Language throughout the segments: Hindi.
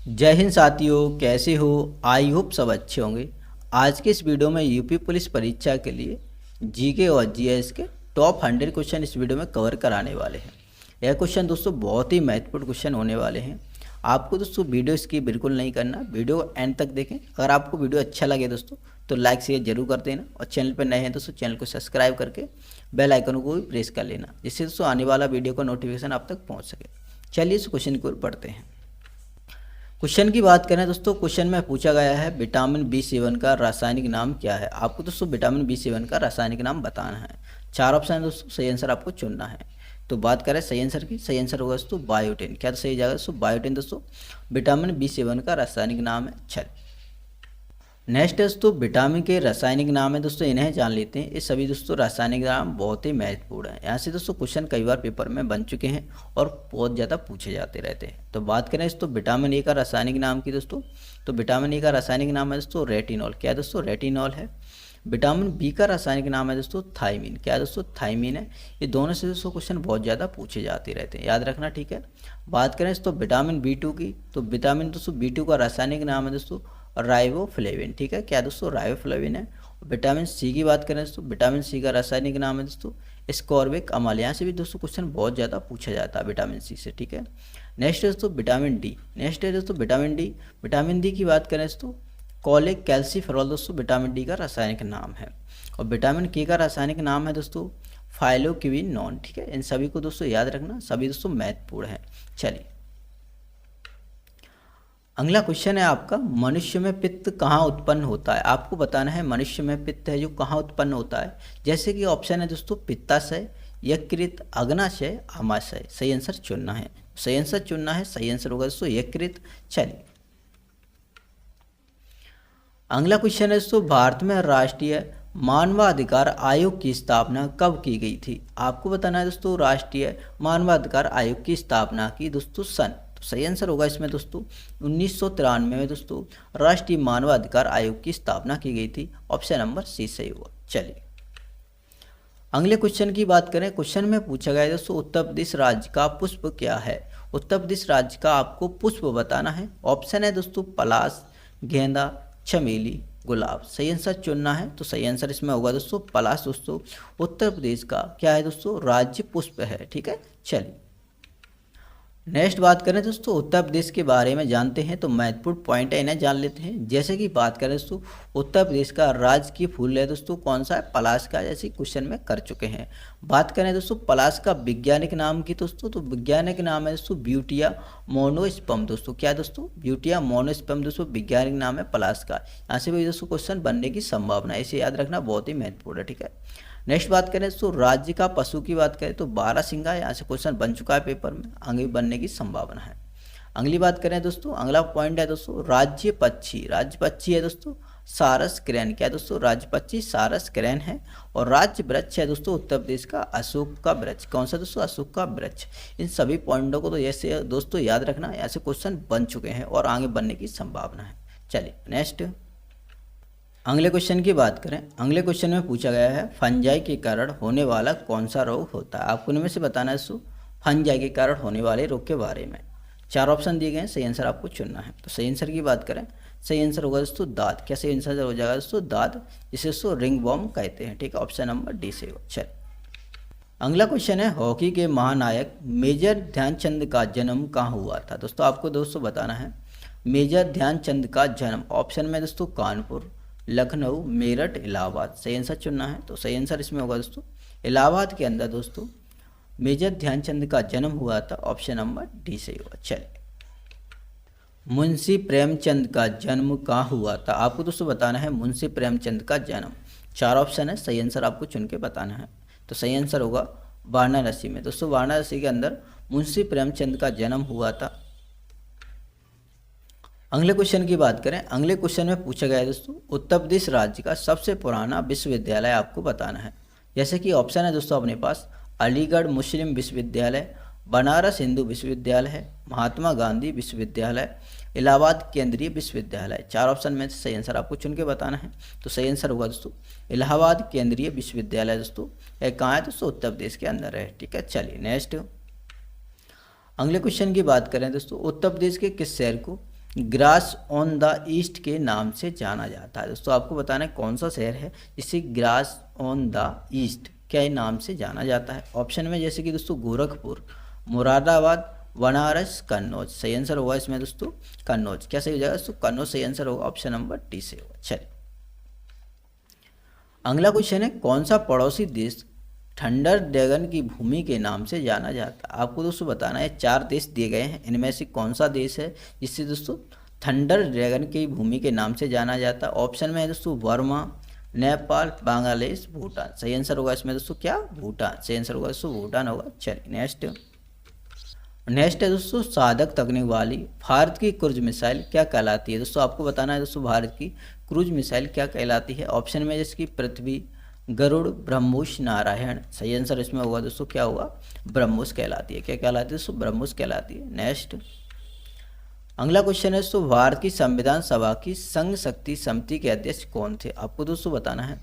जय हिंद साथियों, कैसे हो? आई होप सब अच्छे होंगे। आज के इस वीडियो में यूपी पुलिस परीक्षा के लिए जीके और जीएस के टॉप 100 क्वेश्चन इस वीडियो में कवर कराने वाले हैं। यह क्वेश्चन दोस्तों बहुत ही महत्वपूर्ण क्वेश्चन होने वाले हैं। आपको दोस्तों वीडियो स्किप बिल्कुल नहीं करना, वीडियो को एंड तक देखें। अगर आपको वीडियो अच्छा लगे दोस्तों तो लाइक शेयर जरूर कर देना, और चैनल पर नए हैं दोस्तों चैनल को सब्सक्राइब करके बेल आइकन को भी प्रेस कर लेना, जिससे दोस्तों आने वाला वीडियो का नोटिफिकेशन आप तक पहुँच सके। चलिए इस क्वेश्चन की ओर पढ़ते हैं। क्वेश्चन की बात करें दोस्तों, क्वेश्चन में पूछा गया है विटामिन B7 का रासायनिक नाम क्या है। आपको दोस्तों विटामिन B7 का रासायनिक नाम बताना है। 4 ऑप्शन है दोस्तों, सही आंसर आपको चुनना है। तो बात करें सही आंसर की, सही आंसर होगा दोस्तों बायोटिन। क्या तो सही जाएगा दोस्तों? बायोटिन दोस्तों विटामिन B7 का रासायनिक नाम है। चलिए नेक्स्ट है दोस्तों विटामिन के रासायनिक नाम है दोस्तों, इन्हें जान लेते हैं। ये सभी दोस्तों रासायनिक नाम बहुत ही महत्वपूर्ण है। यहाँ से दोस्तों क्वेश्चन कई बार पेपर में बन चुके हैं और बहुत ज़्यादा पूछे जाते रहते हैं। तो बात करें दोस्तों विटामिन ए का रासायनिक नाम की दोस्तों, तो विटामिन ए का रासायनिक नाम है दोस्तों रेटिनॉल। क्या है दोस्तों? रेटिनॉल है। विटामिन बी का रासायनिक नाम है दोस्तों थाइमिन। क्या है दोस्तों? थाइमिन है। ये दोनों से दोस्तों क्वेश्चन बहुत ज़्यादा पूछे जाते रहते हैं, याद रखना, ठीक है। बात करें दोस्तों विटामिन B2 की, तो विटामिन दोस्तों B2 का रासायनिक नाम है दोस्तों राइबोफ्लेविन। ठीक है, क्या दोस्तों? राइबोफ्लेविन है। विटामिन सी की बात करें दोस्तों, विटामिन सी का रासायनिक नाम है दोस्तों एस्कॉर्बिक अम्ल। यहाँ से भी दोस्तों क्वेश्चन बहुत ज़्यादा पूछा जाता है विटामिन सी से, ठीक है। नेक्स्ट है दोस्तों विटामिन डी। नेक्स्ट है दोस्तों विटामिन डी। विटामिन डी की बात करें दोस्तों कॉलिक कैल्सीफेरॉल दोस्तों विटामिन डी का रासायनिक नाम है। और विटामिन के का रासायनिक नाम है दोस्तों फाइलोक्विनोन। ठीक है, इन सभी को दोस्तों याद रखना, सभी दोस्तों महत्वपूर्ण है। चलिए अगला क्वेश्चन है आपका, मनुष्य में पित्त कहाँ उत्पन्न होता है। आपको बताना है मनुष्य में पित्त है जो कहाँ उत्पन्न होता है। जैसे कि ऑप्शन है दोस्तों पित्ताशय, यकृत, अग्नाशय, आमाशय। सही आंसर चुनना है, सही आंसर चुनना है। सही आंसर होगा दोस्तों यकृत। चलिए अगला क्वेश्चन है दोस्तों, भारत में राष्ट्रीय मानवाधिकार आयोग की स्थापना कब की गई थी। आपको बताना है दोस्तों राष्ट्रीय मानवाधिकार आयोग की स्थापना की दोस्तों सन। तो सही आंसर होगा इसमें दोस्तों 1993 में दोस्तों राष्ट्रीय मानवाधिकार आयोग की स्थापना की गई थी। ऑप्शन नंबर सी सही होगा। चलिए अगले क्वेश्चन की बात करें। क्वेश्चन में पूछा गया है दोस्तों उत्तर प्रदेश राज्य का पुष्प क्या है। उत्तर प्रदेश राज्य का आपको पुष्प बताना है। ऑप्शन है दोस्तों पलाश, गेंदा, चमेली, गुलाब। सही आंसर चुनना है। तो सही आंसर इसमें होगा दोस्तों पलाश। दोस्तों उत्तर प्रदेश का क्या है दोस्तों? राज्य पुष्प है, ठीक है। चलिए नेक्स्ट बात करें दोस्तों उत्तर प्रदेश के बारे में जानते हैं, तो महत्वपूर्ण पॉइंट है इन्हें जान लेते हैं। जैसे कि बात करें दोस्तों उत्तर प्रदेश का राज्य की फूल है दोस्तों कौन सा है? पलाश का, जैसे क्वेश्चन में कर चुके हैं। बात करें दोस्तों पलाश का वैज्ञानिक नाम की दोस्तों, तो वैज्ञानिक नाम है दोस्तों ब्यूटिया मोनोस्पर्म। दोस्तों क्या है दोस्तों? ब्यूटिया मोनोस्पर्म दोस्तों वैज्ञानिक नाम है पलाश का। यहाँ से भी दोस्तों क्वेश्चन बनने की संभावना है, इसे याद रखना, बहुत ही महत्वपूर्ण है, ठीक है। नेक्स्ट बात करें तो राज्य का पशु की बात करें तो बारहसिंगा। यहाँ से क्वेश्चन बन चुका है पेपर में, आगे भी बनने की संभावना है। अगली बात करें दोस्तों, अगला पॉइंट है दोस्तों राज्य पक्षी। राज्य पक्षी है दोस्तों सारस क्रेन। क्या है दोस्तों? राज्य पक्षी सारस क्रेन है। और राज्य वृक्ष है दोस्तों उत्तर प्रदेश का अशोक का वृक्ष। कौन सा दोस्तों? अशोक का वृक्ष। इन सभी पॉइंटों को तो ऐसे दोस्तों याद रखना, ऐसे क्वेश्चन बन चुके हैं और आगे बनने की संभावना है। चलिए नेक्स्ट अगले क्वेश्चन की बात करें। अगले क्वेश्चन में पूछा गया है फंजाई के कारण होने वाला कौन सा रोग होता है। आपको इनमें से बताना है दोस्तों फंजाई के कारण होने वाले रोग के बारे में। 4 ऑप्शन दिए गए हैं, सही आंसर आपको चुनना है। तो सही आंसर की बात करें, सही आंसर होगा दोस्तों दाँत। क्या सही आंसर हो जाएगा दोस्तों? दाँत, जिसे दोस्तों रिंग वॉर्म कहते हैं, ठीक है। ऑप्शन नंबर डी से होगा। चल अगला क्वेश्चन है हॉकी के महानायक मेजर ध्यानचंद का जन्म कहाँ हुआ था। दोस्तों आपको दोस्तों बताना है मेजर ध्यानचंद का जन्म। ऑप्शन में दोस्तों कानपुर, लखनऊ, मेरठ, इलाहाबाद। सही आंसर चुनना है। तो सही आंसर इसमें होगा दोस्तों इलाहाबाद के अंदर दोस्तों मेजर ध्यानचंद का जन्म हुआ था। ऑप्शन नंबर डी सही होगा। चलिए मुंशी प्रेमचंद का जन्म कहाँ हुआ था। आपको दोस्तों बताना है मुंशी प्रेमचंद का जन्म। 4 ऑप्शन है, सही आंसर आपको चुन के बताना है। तो सही आंसर होगा वाराणसी में। दोस्तों वाराणसी के अंदर मुंशी प्रेमचंद का जन्म हुआ था। अगले क्वेश्चन की बात करें। अगले क्वेश्चन में पूछा गया है दोस्तों उत्तर प्रदेश राज्य का सबसे पुराना विश्वविद्यालय आपको बताना है। जैसे कि ऑप्शन है दोस्तों अपने पास अलीगढ़ मुस्लिम विश्वविद्यालय, बनारस हिंदू विश्वविद्यालय है, महात्मा गांधी विश्वविद्यालय, इलाहाबाद केंद्रीय विश्वविद्यालय। 4 ऑप्शन में सही आंसर आपको चुन के बताना है। तो सही आंसर होगा दोस्तों इलाहाबाद केंद्रीय विश्वविद्यालय। दोस्तों यह कहाँ है? दोस्तों उत्तर प्रदेश के अंदर है, ठीक है। चलिए नेक्स्ट अगले क्वेश्चन की बात करें दोस्तों उत्तर प्रदेश के किस शहर को ग्रास ऑन द ईस्ट के नाम से जाना जाता है। दोस्तों आपको बताना है कौन सा शहर है जिसे ग्रास ऑन द ईस्ट क्या नाम से जाना जाता है। ऑप्शन में जैसे कि दोस्तों गोरखपुर, मुरादाबाद, बनारस, कन्नौज। सही आंसर होगा इसमें दोस्तों कन्नौज। क्या सही हो जाएगा दोस्तों? कन्नौज सही आंसर होगा, ऑप्शन नंबर डी से होगा। चलिए अगला क्वेश्चन है, कौन सा पड़ोसी देश थंडर ड्रैगन की भूमि के नाम से जाना जाता है। आपको दोस्तों बताना है 4 देश दिए गए हैं, इनमें से कौन सा देश है जिससे दोस्तों थंडर ड्रैगन की भूमि के नाम से जाना जाता है। ऑप्शन में है दोस्तों बर्मा, नेपाल, बांग्लादेश, भूटान। सही आंसर होगा इसमें दोस्तों क्या? भूटान। सही आंसर होगा दोस्तों भूटान होगा। चलिए नेक्स्ट है दोस्तों, साधक तकनीक वाली भारत की क्रूज मिसाइल क्या कहलाती है। दोस्तों आपको बताना है दोस्तों भारत की क्रूज मिसाइल क्या कहलाती है। ऑप्शन में जैसे कि पृथ्वी, गरुड़, ब्रह्मोस, नारायण। सही आंसर इसमें होगा दोस्तों क्या होगा? ब्रह्मोस कहलाती है। क्या कहलाती है दोस्तों? ब्रह्मोस कहलाती है। नेक्स्ट अगला क्वेश्चन है दोस्तों, भारत की संविधान सभा की संघ शक्ति समिति के अध्यक्ष कौन थे। आपको दोस्तों बताना है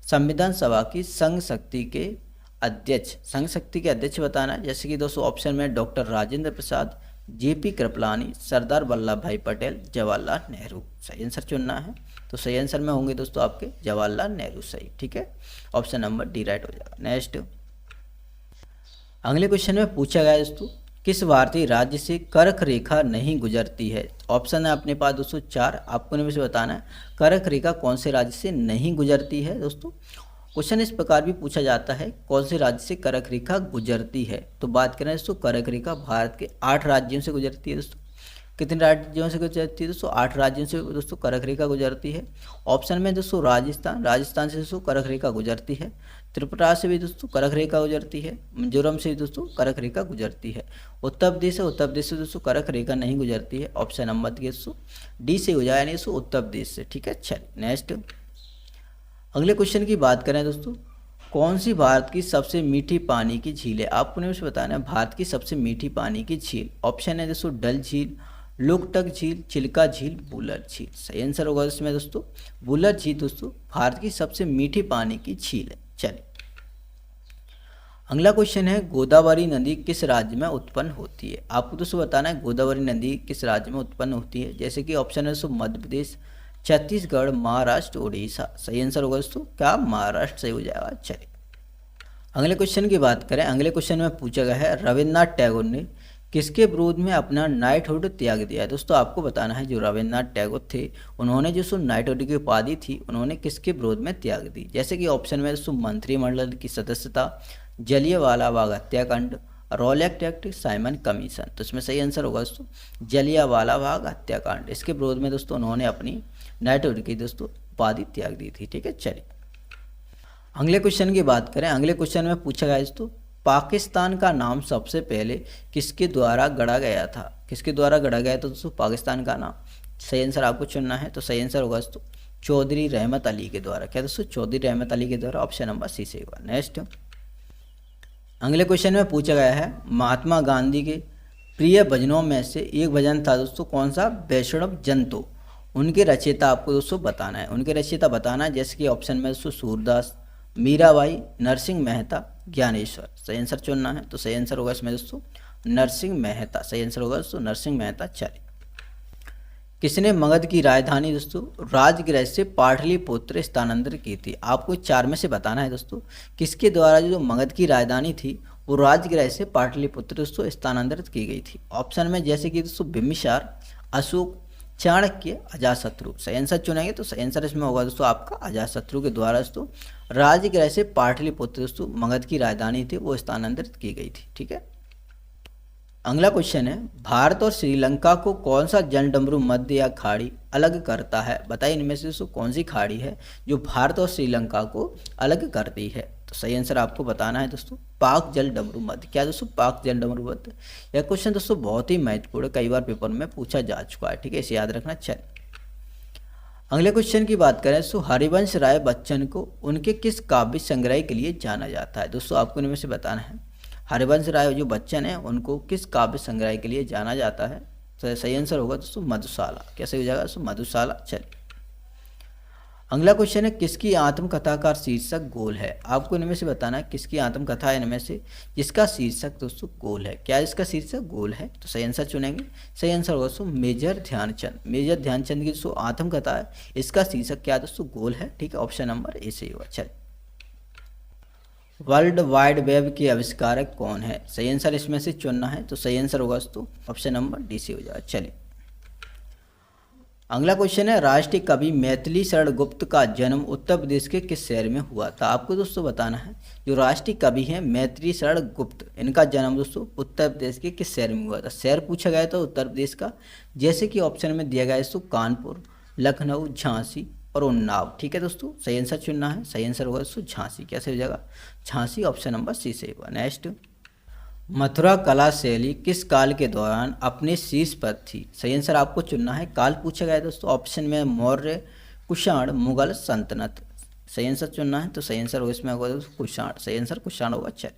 संविधान सभा की संघ शक्ति के अध्यक्ष बताना है। जैसे कि दोस्तों ऑप्शन में डॉक्टर राजेंद्र प्रसाद, जेपी कृपलानी, सरदार वल्लभ भाई पटेल, जवाहरलाल नेहरू। सही आंसर चुनना है, तो सही आंसर में होंगे दोस्तों आपके जवाहरलाल नेहरू। सही, ठीक है, ऑप्शन नंबर डी राइट हो जाएगा। नेक्स्ट अगले क्वेश्चन में पूछा गया है दोस्तों, किस भारतीय राज्य से कर्क रेखा नहीं गुजरती है। ऑप्शन है अपने पास दोस्तों 4, आपको इनमें से बताना है कर्क रेखा कौन से राज्य से नहीं गुजरती है। दोस्तों क्वेश्चन इस प्रकार भी पूछा जाता है, कौन से राज्य से कर्क रेखा गुजरती है। तो बात करें दोस्तों, कर्क रेखा भारत के 8 राज्यों से गुजरती है। दोस्तों कितने राज्यों से गुजरती है दोस्तों? 8 राज्यों से दोस्तों कर्क रेखा गुजरती है। ऑप्शन में दोस्तों राजस्थान से दोस्तों कर्क रेखा गुजरती है, त्रिपुरा से भी दोस्तों कर्क रेखा गुजरती है, मिजोरम से भी दोस्तों कर्क रेखा गुजरती है। उत्तर प्रदेश से दोस्तों कर्क रेखा नहीं गुजरती है। ऑप्शन नंबर दोस्तों डी से हो जाए, यानी दोस्तों उत्तर प्रदेश से। ठीक है, चलिए नेक्स्ट अगले क्वेश्चन की बात करें दोस्तों, कौन सी भारत की सबसे मीठी पानी की झील है। आपको नहीं बताना है भारत की सबसे मीठी पानी की झील। ऑप्शन है दोस्तों डल झील, लोकटक झील, चिल्का झील, बुलर झील। सही आंसर होगा इसमें दोस्तों बुलर झील दोस्तों भारत की सबसे मीठी पानी की झील है। चलिए अगला क्वेश्चन है, गोदावरी नदी किस राज्य में उत्पन्न होती है। आपको दोस्तों बताना है गोदावरी नदी किस राज्य में उत्पन्न होती है। जैसे कि ऑप्शन है दोस्तों मध्य प्रदेश, छत्तीसगढ़, महाराष्ट्र, उड़ीसा। सही आंसर होगा दोस्तों क्या? महाराष्ट्र सही हो जाएगा। चलिए अगले क्वेश्चन की बात करें। अगले क्वेश्चन में पूछा गया है, रविन्द्रनाथ टैगोर ने किसके विरोध में अपना नाइटहुड त्याग दिया है। दोस्तों आपको बताना है जो रविन्द्रनाथ टैगोर थे उन्होंने जो नाइटहुड की उपाधि थी उन्होंने किसके विरोध में त्याग दी। जैसे कि ऑप्शन में दोस्तों मंत्रिमंडल की सदस्यता, जलियांवाला बाग हत्याकांड, रॉलेट एक्ट, साइमन कमीशन। तो इसमें सही आंसर होगा दोस्तों जलियांवाला बाग हत्याकांड। इसके विरोध में दोस्तों उन्होंने अपनी नाइटहुड की दोस्तों उपाधि त्याग दी थी। ठीक है, चलिए अगले क्वेश्चन की बात करें। अगले क्वेश्चन में पूछा गया दोस्तों, पाकिस्तान का नाम सबसे पहले किसके द्वारा गढ़ा गया था। किसके द्वारा गढ़ा गया था दोस्तों पाकिस्तान का नाम। सही आंसर आपको चुनना है, तो सही आंसर होगा दोस्तों चौधरी रहमत अली के द्वारा। क्या दोस्तों? चौधरी रहमत अली के द्वारा। ऑप्शन नंबर सी से होगा। नेक्स्ट अगले क्वेश्चन में पूछा गया है, महात्मा गांधी के प्रिय भजनों में से एक भजन था दोस्तों कौन सा? वैष्णव जन तो। उनके रचयिता आपको दोस्तों बताना है, उनके रचयिता बताना है। जैसे कि ऑप्शन में दोस्तों सूरदास, मीराबाई, नरसिंह मेहता, ज्ञानेश्वर। सही आंसर चुनना है, तो सही आंसर होगा इसमें दोस्तों नरसिंह मेहता। सही आंसर होगा दोस्तों नरसिंह मेहता। चलिए किसने मगध की राजधानी दोस्तों राजगृह से पाटलिपुत्र स्थानांतरित की थी। आपको 4 में से बताना है दोस्तों किसके द्वारा जो मगध की राजधानी थी वो राजगृह से पाटलिपुत्र दोस्तों स्थानांतरित की गई थी। ऑप्शन में जैसे कि दोस्तों बिम्बिसार, अशोक, चाणक्य, अजातशत्रु। सही आंसर चुनेंगे तो सही आंसर इसमें होगा दोस्तों आपका अजातशत्रु के द्वारा दोस्तों राजगृह से पाटलिपुत्र दोस्तों मगध की राजधानी थी वो स्थानांतरित की गई थी। ठीक है, अगला क्वेश्चन है, भारत और श्रीलंका को कौन सा जलडमरू मध्य या खाड़ी अलग करता है। बताइए इनमें से दोस्तों कौन सी खाड़ी है जो भारत और श्रीलंका को अलग करती है। तो सही आंसर आपको बताना है दोस्तों पाक जलडमरू मध्य। क्या दोस्तों? पाक जलडमरू मध्य। यह क्वेश्चन दोस्तों बहुत ही महत्वपूर्ण है, कई बार पेपर में पूछा जा चुका है। ठीक है, इसे याद रखना। चल अगले क्वेश्चन की बात करें दोस्तों, हरिवंश राय बच्चन को उनके किस काव्य संग्रह के लिए जाना जाता है। दोस्तों आपको इनमें से बताना है हरिवंश राय जो बच्चन है उनको किस काव्य संग्रह के लिए जाना जाता है। तो सही आंसर होगा दोस्तों मधुशाला। कैसे हो जाएगा दोस्तों? मधुशाला। चलिए अगला क्वेश्चन है किसकी आत्मकथा का शीर्षक गोल है। आपको इनमें से बताना है किसकी आत्मकथा है इनमें से जिसका शीर्षक दोस्तों गोल है। क्या इसका शीर्षक गोल है, तो सही आंसर चुनेंगे। सही आंसर होगा दोस्तों मेजर ध्यानचंद। मेजर ध्यानचंद की दोस्तों आत्मकथा है, इसका शीर्षक क्या दोस्तों गोल है। ठीक है, ऑप्शन नंबर ए सही होगा। चलिए, वर्ल्ड वाइड वेब के आविष्कारक कौन है। सही आंसर इसमें से चुनना है, तो सही आंसर होगा दोस्तों ऑप्शन नंबर डी से हो जाएगा। चलिए, अगला क्वेश्चन है राष्ट्रीय कवि मैथिली शरण गुप्त का जन्म उत्तर प्रदेश के किस शहर में हुआ था। आपको दोस्तों बताना है जो राष्ट्रीय कवि हैं मैथिली शरण गुप्त, इनका जन्म दोस्तों उत्तर प्रदेश के किस शहर में हुआ था। शहर पूछा गया था उत्तर प्रदेश का, जैसे कि ऑप्शन में दिया गया है दोस्तों कानपुर, लखनऊ, झांसी और उन्नाव। ठीक है दोस्तों, सही आंसर चुनना है। सही आंसर होगा दोस्तों झांसी। कैसे हो जाएगा, झांसी, ऑप्शन नंबर सी से होगा। नेक्स्ट, मथुरा कला शैली किस काल के दौरान अपने शीर्ष पर थी। सही आंसर आपको चुनना है। काल पूछा गया है दोस्तों, ऑप्शन में मौर्य, कुषाण, मुगल, सल्तनत। सही आंसर चुनना है, तो सही आंसर होगा इसमें होगा दोस्तों कुषाण। सही आंसर कुषाण होगा। चल,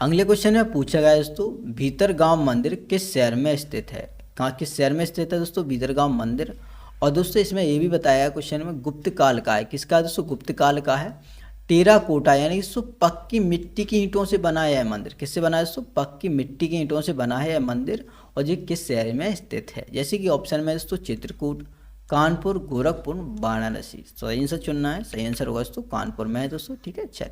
अगले क्वेश्चन में पूछा गया है दोस्तों भीतरगांव मंदिर किस शहर में स्थित है। कहाँ किस शहर में स्थित है दोस्तों भीतरगांव मंदिर। और दोस्तों इसमें ये भी बताया है क्वेश्चन में गुप्त काल का है। किसका दोस्तों, गुप्त काल का है। टेराकोटा यानी कि पक्की मिट्टी की ईंटों से बनाया है मंदिर। किससे बना है दोस्तों, पक्की मिट्टी की ईंटों से बना है मंदिर। और ये किस शहर में स्थित है, जैसे कि ऑप्शन में दोस्तों चित्रकूट, कानपुर, गोरखपुर, वाराणसी। सही आंसर चुनना है। सही आंसर होगा दोस्तों कानपुर में है दोस्तों। ठीक है, चल,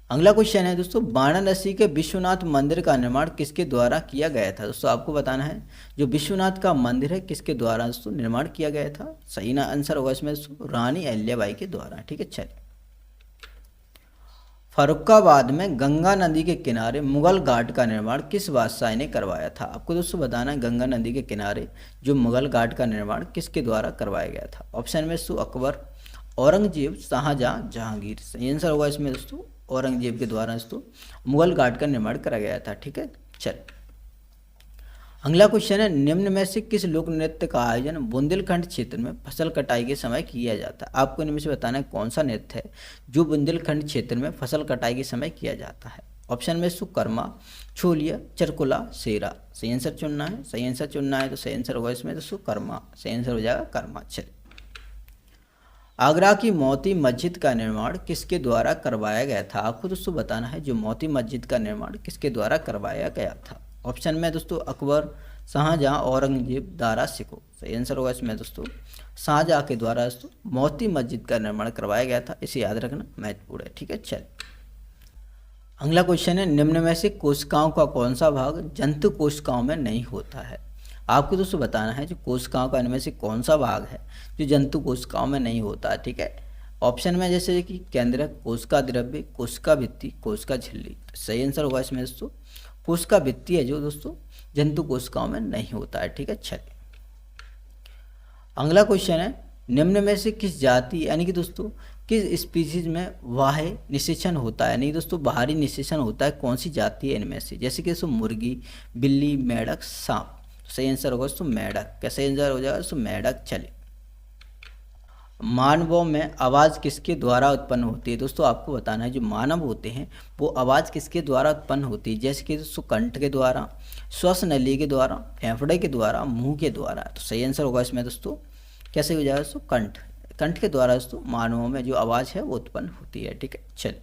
अगला क्वेश्चन है दोस्तों वाराणसी के विश्वनाथ मंदिर का निर्माण किसके द्वारा किया गया था। दोस्तों आपको बताना है जो विश्वनाथ का मंदिर है किसके द्वारा दोस्तों निर्माण किया गया था। सही ना आंसर होगा इसमें दोस्तों रानी अहिल्याबाई के द्वारा। ठीक है, चलिए, फर्रुखाबाद में गंगा नदी के किनारे मुगल घाट का निर्माण किस बादशाह ने करवाया था। आपको दोस्तों बताना है गंगा नदी के किनारे जो मुगल घाट का निर्माण किसके द्वारा करवाया गया था। ऑप्शन में दोस्तों अकबर, औरंगजेब, शाहजहां, जहांगीर। सही आंसर होगा इसमें दोस्तों औरंगजेब के द्वारा दोस्तों मुगल घाट का निर्माण करा गया था। ठीक है, चल, अगला क्वेश्चन है निम्न में से किस लोक नृत्य का आयोजन बुंदेलखंड क्षेत्र में फसल कटाई के समय किया जाता है। आपको इनमें से बताना है कौन सा नृत्य है जो बुंदेलखंड क्षेत्र में फसल कटाई के समय किया जाता है। ऑप्शन में सुकर्मा, छोलिया, चरकुला, सेरा। सही आंसर चुनना है। सही आंसर चुनना है, तो सही आंसर होगा इसमें तो सुकर्मा। सही आंसर हो जाएगा कर्मा। चलिए, आगरा की मोती मस्जिद का निर्माण किसके द्वारा करवाया गया था। आपको दोस्तों बताना है जो मोती मस्जिद का निर्माण किसके द्वारा करवाया गया था। ऑप्शन में दोस्तों अकबर, शाहजहां, औरंगजेब, दारा सिकोह। सही आंसर होगा इसमें दोस्तों शाहजहां के द्वारा दोस्तों मोती मस्जिद का निर्माण करवाया गया था। इसे याद रखना महत्वपूर्ण है। ठीक है, चल, अगला क्वेश्चन है निम्न में से कोशिकाओं का कौन सा भाग जंतु कोशिकाओं में नहीं होता है। आपको दोस्तों बताना है जो कोशिकाओं का इनमें से कौन सा भाग है जो जंतु कोशिकाओं में नहीं होता है। ठीक है, ऑप्शन में जैसे कि केंद्रक, कोशिका द्रव्य, कोशिका भित्ति, कोशिका झिल्ली। तो सही आंसर होगा इसमें दोस्तों कोशिका भित्ति है जो दोस्तों जंतु कोशिकाओं में नहीं होता है। ठीक है, चलिए, अगला क्वेश्चन है निम्न में से किस जाति यानी कि दोस्तों किस स्पीसीज में बाह्य निषेचन होता है, यानी दोस्तों बाहरी निषेचन होता है, कौन सी जाति है इनमें से। जैसे कि दोस्तों मुर्गी, बिल्ली, मेढक, सांप। सही आंसर होगा दोस्तों मेढक। कैसे आंसर हो जाएगा दोस्तों मेढक। चलिए, मानवों में आवाज़ किसके द्वारा उत्पन्न होती है। दोस्तों आपको बताना है जो मानव होते हैं वो आवाज़ किसके द्वारा उत्पन्न होती है। जैसे कि दोस्तों कंठ के द्वारा, श्वास नली के द्वारा, फेफड़े के द्वारा, मुंह के द्वारा। तो सही आंसर होगा इसमें दोस्तों कैसे हो जाएगा दोस्तों कंठ। कंठ के द्वारा दोस्तों मानवों में जो आवाज़ है वो उत्पन्न होती है। ठीक है, चलिए,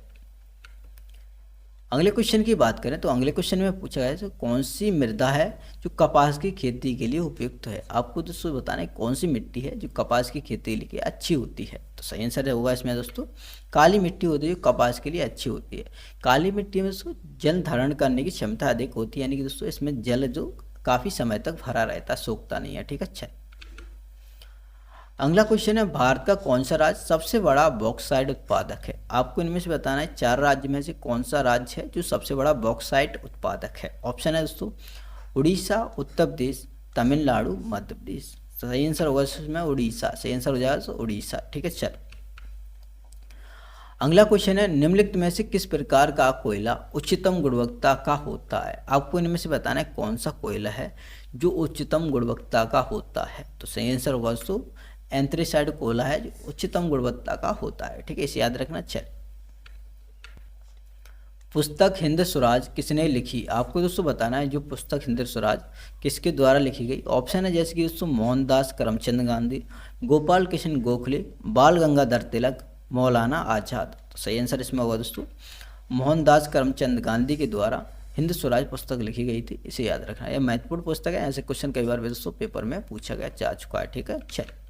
अगले क्वेश्चन की बात करें तो अगले क्वेश्चन में पूछा गया है तो कौन सी मृदा है जो कपास की खेती के लिए उपयुक्त है। आपको दोस्तों बताना है कौन सी मिट्टी है जो कपास की खेती के लिए अच्छी होती है। तो सही आंसर होगा इसमें दोस्तों काली मिट्टी होती है जो कपास के लिए अच्छी होती है। काली मिट्टी में दोस्तों जल धारण करने की क्षमता अधिक होती है, यानी कि दोस्तों इसमें जल जो काफ़ी समय तक भरा रहता है, सोखता नहीं है। ठीक है, अच्छा, अगला क्वेश्चन है भारत का कौन सा राज्य सबसे बड़ा बॉक्साइट उत्पादक है। आपको इनमें से बताना है 4 राज्य में से कौन सा राज्य है जो सबसे बड़ा बॉक्साइट उत्पादक है। ऑप्शन है दोस्तों उड़ीसा, उत्तर प्रदेश, तमिलनाडु, मध्य प्रदेश। सही आंसर होगा इसमें उड़ीसा। सही आंसर हो जाएगा उड़ीसा। ठीक है, चल, अगला क्वेश्चन है निम्नलिखित में से किस प्रकार का कोयला उच्चतम गुणवत्ता का होता है। आपको इनमें से बताना है कौन सा कोयला है जो उच्चतम गुणवत्ता का होता है। तो सही आंसर होगा दोस्तों एंथ्रेसाइट कोयला है जो उच्चतम गुणवत्ता का होता है। ठीक है, इसे याद रखना। चल, पुस्तक हिंद स्वराज किसने लिखी? आपको दोस्तों बताना है जो पुस्तक हिंद स्वराज किसके द्वारा लिखी गई। ऑप्शन है जैसे कि दोस्तों मोहनदास करमचंद गांधी, गोपाल कृष्ण गोखले, बाल गंगाधर तिलक, मौलाना आजाद। तो सही आंसर इसमें होगा दोस्तों मोहनदास करमचंद गांधी के द्वारा हिंद स्वराज पुस्तक लिखी गई थी, इसे याद रखना। यह महत्वपूर्ण पुस्तक है, ऐसे क्वेश्चन कई बार दोस्तों पेपर में पूछा गया जा चुका है। ठीक है, चलिए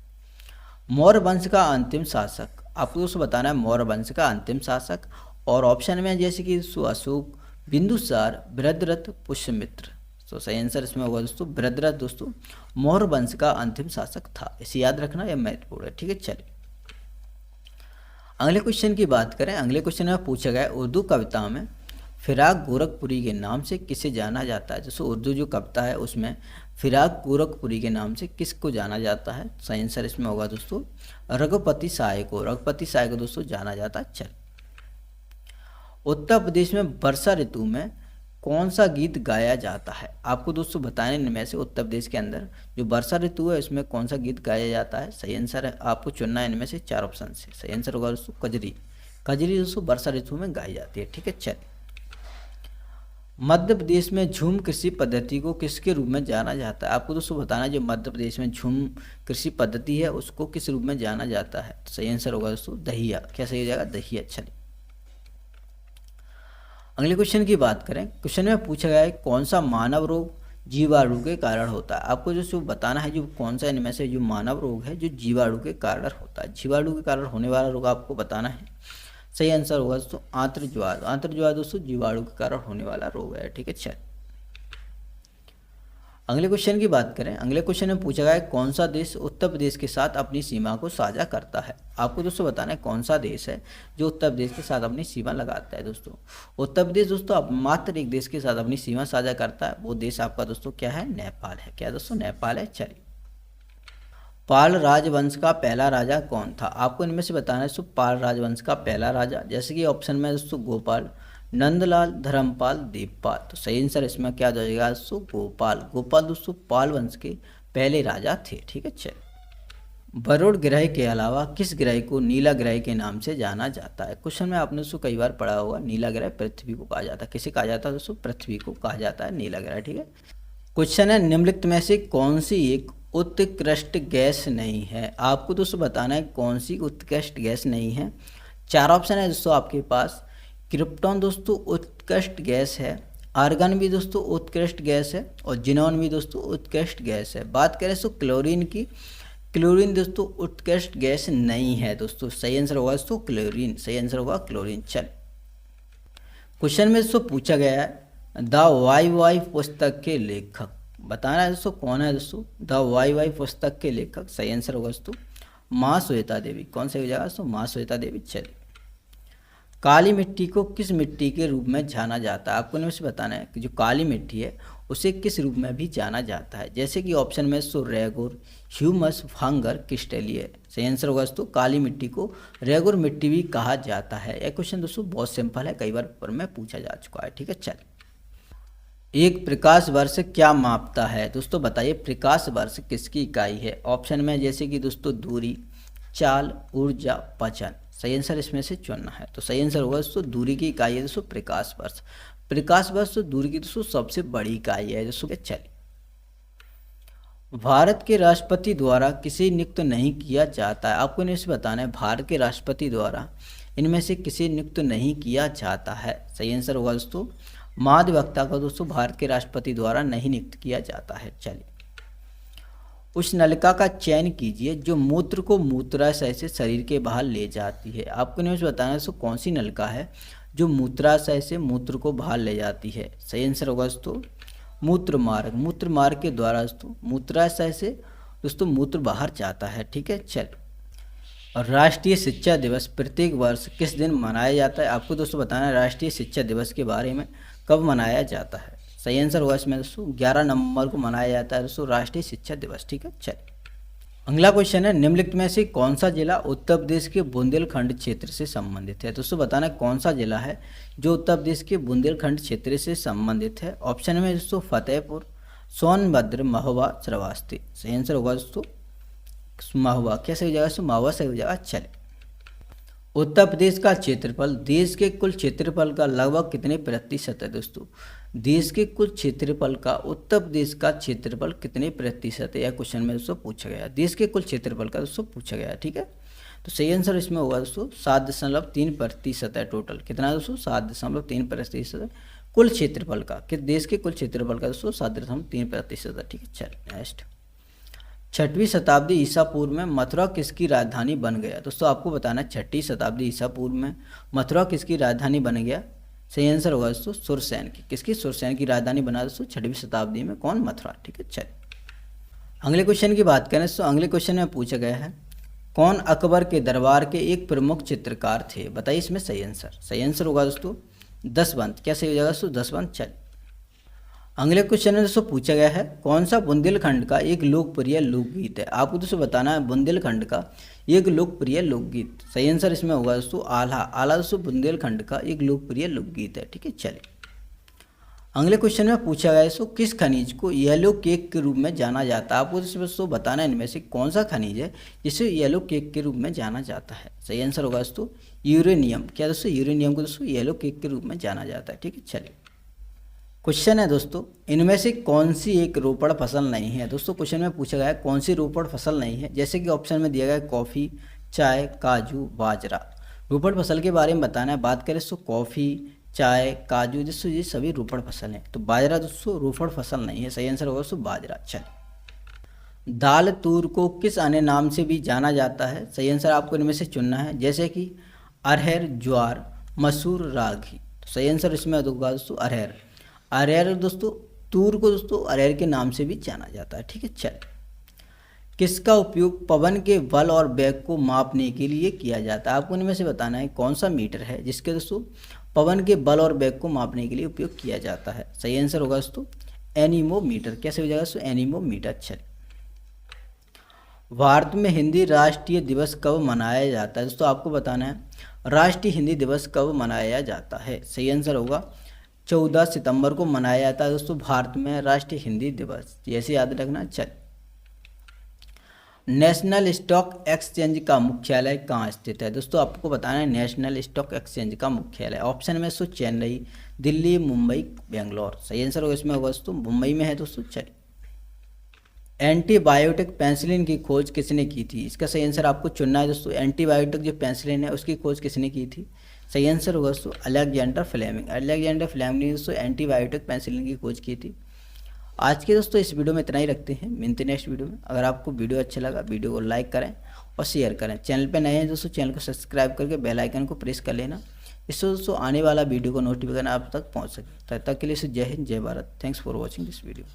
मौर्य वंश का अंतिम शासक, आपको दोस्तों बताना है मौर्य वंश का अंतिम शासक। और ऑप्शन में जैसे कि अशोक, बिंदुसार, बृहद्रथ, पुष्यमित्र। तो सही आंसर इसमें होगा दोस्तों बृहद्रथ दोस्तों मौर्य वंश का अंतिम शासक था, इसे याद रखना, यह महत्वपूर्ण है। ठीक है, चलिए अगले क्वेश्चन की बात करें। अगले क्वेश्चन में पूछा गया उर्दू कविता में फिराक गोरखपुरी के नाम से किसे जाना जाता है। जैसे उर्दू जो कविता है उसमें फिराक गोरखपुरी के नाम से किसको जाना जाता है। सही आंसर इसमें होगा दोस्तों रघुपति साय को। रघुपति साय को दोस्तों जाना जाता है। चल उत्तर प्रदेश में वर्षा ऋतु में कौन सा गीत गाया जाता है। आपको दोस्तों बताने इनमें से उत्तर प्रदेश के अंदर जो वर्षा ऋतु है उसमें कौन सा गीत गाया जाता है। सही आंसर है आपको चुनना है इनमें से 4 ऑप्शन से। सही आंसर होगा दोस्तों कजरी। कजरी दोस्तों वर्षा ऋतु में गाई जाती है। ठीक है, चलिए मध्य प्रदेश में झूम कृषि पद्धति को किसके रूप में जाना जाता है। आपको दोस्तों बताना है जो मध्य प्रदेश में झूम कृषि पद्धति है उसको किस रूप में जाना जाता है। तो सही आंसर होगा दोस्तों दहिया। क्या सही हो जाएगा? दहिया। चलिए अगले क्वेश्चन की बात करें। क्वेश्चन में पूछा गया है कौन सा मानव रोग जीवाणु के कारण होता है। आपको जो बताना है जो कौन सा इनमें से जो मानव रोग है जो जीवाणु के कारण होता है। जीवाणु के कारण होने वाला रोग आपको बताना है। सही आंसर होगा दोस्तों आंत्रज्वार। आंत्रज्वार दोस्तों जीवाणु के कारण होने वाला रोग है। ठीक है, चल अगले क्वेश्चन की बात करें। अगले क्वेश्चन में पूछा गया है कौन सा देश उत्तर प्रदेश के साथ अपनी सीमा को साझा करता है। आपको दोस्तों बताना है कौन सा देश है जो उत्तर प्रदेश के साथ अपनी सीमा लगाता है। दोस्तों उत्तर प्रदेश दोस्तों अब मात्र एक देश के साथ अपनी सीमा साझा करता है, वो देश आपका दोस्तों क्या है? नेपाल है। क्या दोस्तों? नेपाल है। चलिए पाल राजवंश का पहला राजा कौन था। आपको इनमें से बताना है दोस्तों पाल राजवंश का पहला राजा। जैसे कि ऑप्शन में दोस्तों गोपाल, नंदलाल, धर्मपाल, देवपाल। तो सही आंसर इसमें क्या हो जाएगा दोस्तों? गोपाल। गोपाल दोस्तों पाल वंश के पहले राजा थे। ठीक है, चल वरुण ग्रह के अलावा किस ग्रह को नीला ग्रह के नाम से जाना जाता है। क्वेश्चन में आपने दोस्तों कई बार पढ़ा होगा नीला ग्रह पृथ्वी को कहा जाता है। किसे कहा जाता है दोस्तों? पृथ्वी को कहा जाता है नीला ग्रह। ठीक है, क्वेश्चन है निम्नलिखित में से कौन सी एक उत्कृष्ट गैस नहीं है। आपको दोस्तों बताना है कौन सी उत्कृष्ट गैस नहीं है। 4 ऑप्शन है दोस्तों आपके पास। क्रिप्टॉन दोस्तों उत्कृष्ट गैस है, आर्गन भी दोस्तों उत्कृष्ट गैस है और जिनॉन भी दोस्तों उत्कृष्ट गैस है। बात करें तो क्लोरीन की, क्लोरीन दोस्तों उत्कृष्ट गैस नहीं है। दोस्तों सही आंसर होगा दोस्तों क्लोरीन। सही आंसर होगा क्लोरीन। चल क्वेश्चन में दोस्तों पूछा गया है द वाई वाई पुस्तक के लेखक बताना है दोस्तों कौन है। दोस्तों द वाई वाई पुस्तक के लेखक सही आंसर होगा दोस्तों माँ श्वेता देवी। कौन सी जगह दोस्तों? माँ श्वेता देवी। चलिए काली मिट्टी को किस मिट्टी के रूप में जाना जाता है। आपको इनमें से बताना है कि जो काली मिट्टी है उसे किस रूप में भी जाना जाता है। जैसे कि ऑप्शन में सो रेगुर, ह्यूमस, फंगर, क्रिस्टलीय। सही आंसर होगा दोस्तों काली मिट्टी को रेगुर मिट्टी भी कहा जाता है। यह क्वेश्चन दोस्तों बहुत सिंपल है, कई बार पेपर में पूछा जा चुका है। ठीक है, चल एक प्रकाश वर्ष क्या मापता है। दोस्तों बताइए प्रकाश वर्ष किसकी इकाई है। ऑप्शन में जैसे कि दोस्तों दूरी, चाल, ऊर्जा, वचन। सही आंसर इसमें से चुनना है। तो सही आंसर होगा दोस्तों दूरी की इकाई है दोस्तों प्रकाश वर्ष। प्रकाश वर्ष तो दूरी की दोस्तों सबसे बड़ी इकाई है दोस्तों। चलिए भारत के राष्ट्रपति द्वारा किसे नियुक्त नहीं किया जाता है। आपको इनमें से बताना है भारत के राष्ट्रपति द्वारा इनमें से किसे नियुक्त नहीं किया जाता है। सही आंसर होगा दोस्तों महाधिवक्ता को दोस्तों भारत के राष्ट्रपति द्वारा नहीं नियुक्त किया जाता है। चलिए उस नलिका का चयन कीजिए जो मूत्र को मूत्राशय से शरीर के बाहर ले जाती है। आपको इनमें से बताना है दोस्तों कौन सी नलिका है जो मूत्राशय से मूत्र को बाहर ले जाती है। सही आंसर होगा दोस्तों मूत्र मार्ग। मूत्र मार्ग के द्वारा दोस्तों मूत्राशय से दोस्तों मूत्र बाहर जाता है। ठीक है, चल और राष्ट्रीय शिक्षा दिवस प्रत्येक वर्ष किस दिन मनाया जाता है। आपको दोस्तों बताना है राष्ट्रीय शिक्षा दिवस के बारे में कब मनाया जाता है। सही आंसर होगा इसमें दोस्तों 11 नवंबर को मनाया जाता है दोस्तों राष्ट्रीय शिक्षा दिवस। ठीक है, चलिए अगला क्वेश्चन है निम्नलिखित में से कौन सा जिला उत्तर प्रदेश के बुंदेलखंड क्षेत्र से संबंधित है। दोस्तों बताना कौन सा जिला है जो उत्तर प्रदेश के बुंदेलखंड क्षेत्र से संबंधित है। ऑप्शन में दोस्तों फतेहपुर, सोनभद्र, महोबा, श्रावस्ती। सही आंसर होगा दोस्तों महोबा। क्या सही हो जाएगा दोस्तों? महोबा सही हो जाएगा। चले उत्तर प्रदेश का क्षेत्रफल देश के कुल क्षेत्रफल का लगभग कितने प्रतिशत है दोस्तों? देश के कुल क्षेत्रफल का उत्तर प्रदेश का क्षेत्रफल कितने प्रतिशत है, यह क्वेश्चन में दोस्तों पूछा गया। देश के कुल क्षेत्रफल का दोस्तों पूछा गया, ठीक है। तो सही आंसर इसमें होगा दोस्तों 7.3% है टोटल। कितना दोस्तों? 7.3% कुल क्षेत्रफल का, कि देश के कुल क्षेत्रफल का दोस्तों 7.3% है, ठीक है। चल नेक्स्ट, 6वीं शताब्दी ईसा पूर्व में मथुरा किसकी राजधानी बन गया? दोस्तों आपको बताना है 6वीं शताब्दी ईसा पूर्व में मथुरा किसकी राजधानी बन गया? सही आंसर होगा दोस्तों सुरसेन की। किसकी? सुरसेन की राजधानी बना दोस्तों 6वीं शताब्दी में। कौन? मथुरा, ठीक है। चलिए अगले क्वेश्चन की बात करें तो अगले क्वेश्चन में पूछा गया है कौन अकबर के दरबार के एक प्रमुख चित्रकार थे? बताइए इसमें सही आंसर। सही आंसर होगा दोस्तों दसवंत। क्या सही हो जाएगा दोस्तों? दसवंत। चलिए अगले क्वेश्चन में दोस्तों पूछा गया है कौन सा बुंदेलखंड का एक लोकप्रिय लोकगीत है? आपको दोस्तों बताना है बुंदेलखंड का एक लोकप्रिय लोकगीत। सही आंसर इसमें होगा दोस्तों आल्हा। आल्हा दोस्तों बुंदेलखंड का एक लोकप्रिय लोकगीत है, ठीक है। चलिए अगले क्वेश्चन में पूछा गया है किस खनिज को येलो केक के रूप में जाना जाता है? आपको दोस्तों बताना है इनमें से कौन सा खनिज है जिसे येलो केक के रूप में जाना जाता है। सही आंसर होगा दोस्तों यूरेनियम। क्या दोस्तों? यूरेनियम को दोस्तों येलो केक के रूप में जाना जाता है, ठीक है। चलिए क्वेश्चन है दोस्तों इनमें से कौन सी एक रोपड़ फसल नहीं है? दोस्तों क्वेश्चन में पूछा गया है कौन सी रोपड़ फसल नहीं है, जैसे कि ऑप्शन में दिया गया है कॉफ़ी, चाय, काजू, बाजरा। रोपड़ फसल के बारे में बताना है। बात करें दोस्तों कॉफ़ी, चाय, काजू, दोस्तों ये सभी रोपड़ फसल हैं। तो बाजरा दोस्तों रोपड़ फसल नहीं है। सही आंसर होगा दोस्तों बाजरा। चलिए दाल तूर को किस अन्य नाम से भी जाना जाता है? सही आंसर आपको इनमें से चुनना है, जैसे कि अरहर, ज्वार, मसूर, रागी। तो सही आंसर इसमें होगा दोस्तों अरहर। अरहर दोस्तों तूर को दोस्तों अरहर के नाम से भी जाना जाता है, ठीक है। चल किसका उपयोग पवन के बल और वेग को मापने के लिए किया जाता है? आपको इनमें से बताना है कौन सा मीटर है जिसके दोस्तों पवन के बल और वेग को मापने के लिए उपयोग किया जाता है। सही आंसर होगा दोस्तों एनीमोमीटर। कैसे हो जाएगा दोस्तों? एनीमोमीटर। चल भारत में हिंदी राष्ट्रीय दिवस कब मनाया जाता है? दोस्तों आपको बताना है राष्ट्रीय हिंदी दिवस कब मनाया जाता है। सही आंसर होगा 14 सितंबर को मनाया जाता है दोस्तों भारत में राष्ट्रीय हिंदी दिवस, जैसे याद रखना। चल नेशनल स्टॉक एक्सचेंज का मुख्यालय कहाँ स्थित है? दोस्तों आपको बताना है नेशनल स्टॉक एक्सचेंज का मुख्यालय। ऑप्शन में सो चेन्नई, दिल्ली, मुंबई, बेंगलोर। सही आंसर होगा इसमें होगा दोस्तों मुंबई में है दोस्तों। चलिए एंटीबायोटिक पेनिसिलिन की खोज किसने की थी? इसका सही आंसर आपको चुनना है दोस्तों। एंटीबायोटिक जो पेनिसिलिन है उसकी खोज किसने की थी? सही आंसर होगा दोस्तों अलेक्जेंडर फ्लेमिंग। अलेक्जेंडर फ्लेमिंग ने दोस्तों एंटीबायोटिक पेनिसिलिन की खोज की थी। आज के दोस्तों इस वीडियो में इतना ही रखते हैं, मिलते हैं नेक्स्ट वीडियो में। अगर आपको वीडियो अच्छा लगा वीडियो को लाइक करें और शेयर करें। चैनल पे नए हैं दोस्तों चैनल को सब्सक्राइब करके बेल आइकन को प्रेस कर लेना, इससे दोस्तों आने वाला वीडियो को नोटिफिकेशन आप तक पहुँच सके। तब तक के लिए जय हिंद, जय Bharat. Thanks for watching this video.